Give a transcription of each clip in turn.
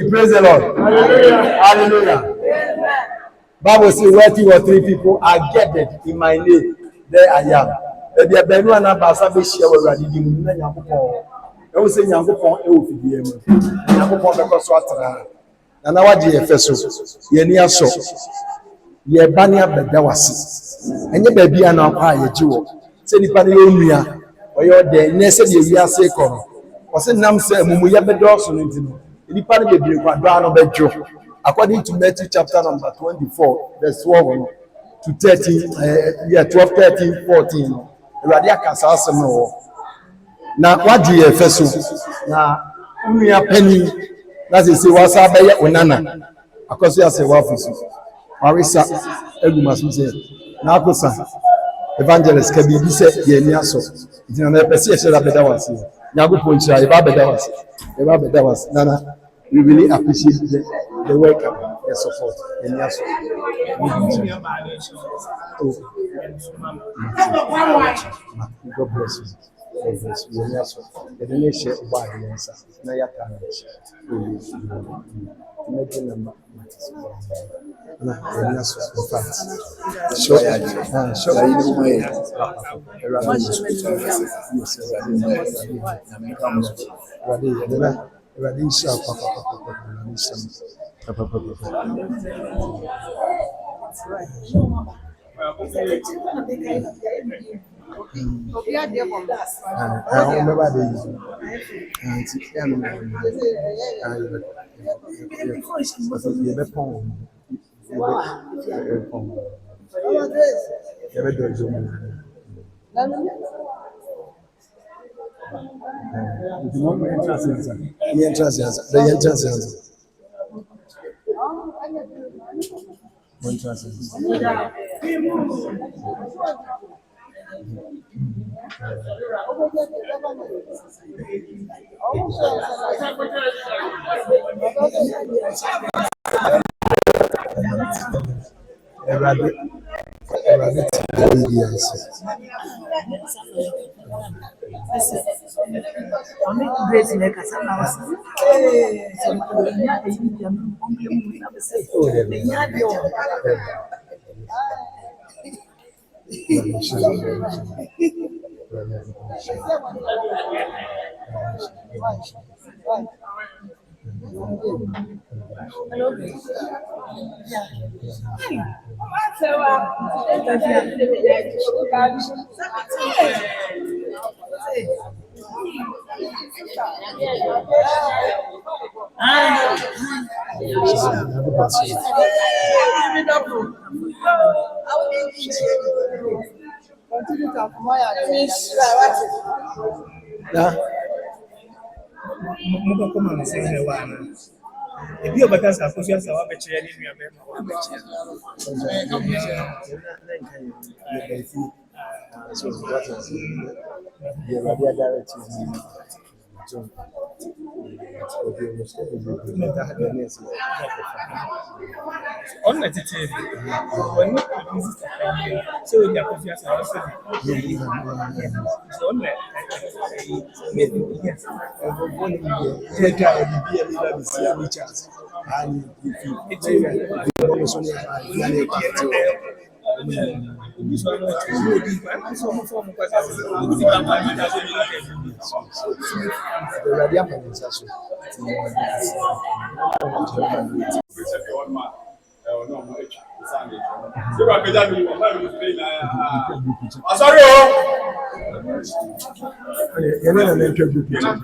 Praise the Lord. Hallelujah. Hallelujah. Bible says, where two or three people are gathered in my name, there I am. If you have been one of us, I will share with you. I will say, Yankupon, it will be him. Yankupon, because what? And now, what do you feel? You near so. You are banning up the Dawasi. And your baby are now quiet, Jew. Say, the Panionia, or your day, necessary, you are sick. Or say, Namsa, Mumuya Bedorson into the Panabia, Quadrano Bedjo. According to Matthew chapter number 24, verse 12 to 13, 12, 13, 14. Radia Casasano. Now, what do you feel? Now, we are penny. That's it, was a bay unana. Because you are a waffle. Marisa, Egumas, now, Evangelist Kabi said, Yeniaso. It's an appreciation of the Dawas. Nago Poncha, Eba Dawas, Nana. We really appreciate the welcome, the support, and yes. God bless you. God bless you. Yes, the nation by the answer. Nayaka, making them. In fact, sure. If you better suppose you have a chair in your on the TV, when you so in your coffee as also on ṣé wàá gbẹjà mi wà báyìí ló fi lè àsọrí o. Yẹn náà lè ntwa group picture.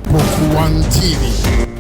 Book One TV.